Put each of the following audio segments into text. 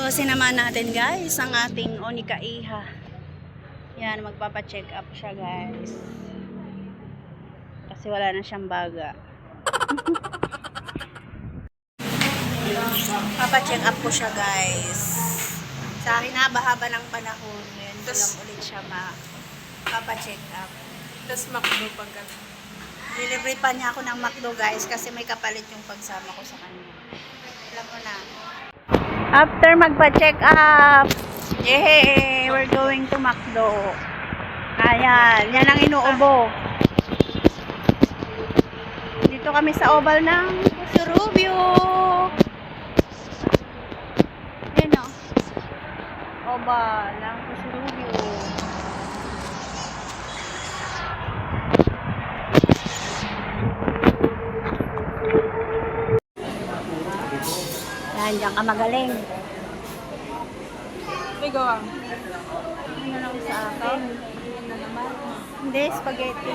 Ayusin naman natin guys ang ating Onika Iha. Yan, magpapacheck up siya guys. Kasi wala na siyang baga. Papacheck up ko siya guys. Sa hinaba-haba ng panahon, ngayon ko lang ulit siya papacheck up. Tapos McDo pagka. Delivery pa niya ako ng McDo guys kasi may kapalit yung pagsama ko sa kanya. Alam mo na. After magpa-check up, yay! We're going to McDo. Ayan, yan ang inuubo. Dito kami sa oval ng Surubio. Ayan o. Oval ng Surubio. Yan, diyan ka magaling. May gawa. Ano lang sa akin? Ano naman? Hindi, spaghetti.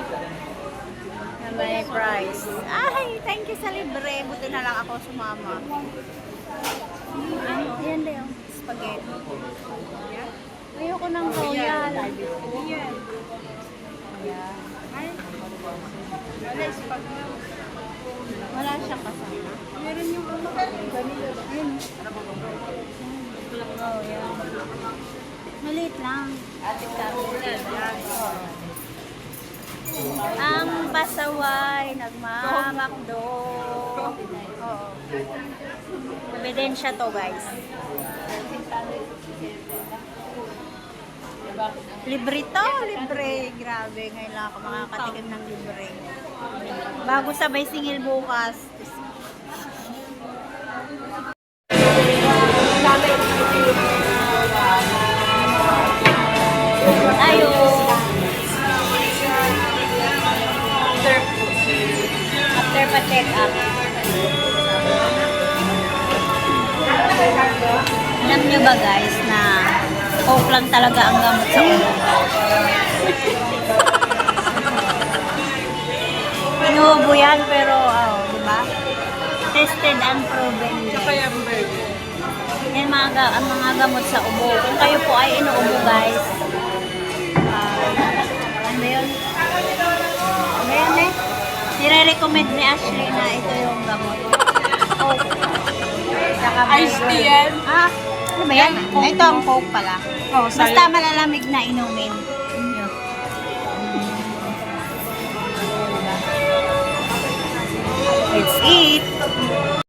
Na may price. Ay, thank you sa libre. Buti na lang ako sumama. Ano? Ayan din yung spaghetti. Ayoko ng royal. Ayan. Ayan. Ay. Wala, spaghetti. Wala siyang kasama. Meron yung ano. Vanilla. Ayun. Oh, yan. Maliit lang. Ating kamunan. Yan. Ang pasaway nagmamakdo. Oo. Ebidensya to guys. Libre to, libre. Grabe, ngayon lang ako makakatikim ng libre. Bago sabay singil bukas. Tayo. After pa-check up. Alam nyo ba guys na coke lang talaga ang gamot sa ulo? Inuubo yan pero, di ba? Tested and proven. Tsaka yung burger. Yan ang mga gamot sa ubo. Kung kayo po ay inuubo guys, ano yun? Ano yun eh? Nire-recommend ni Ashley na ito yung gamot. Coke. Saka Ice tea yan? Ano ba yan? Ito ang Coke pala. Oh, Basta malalamig na inumin. Yun. Let's eat!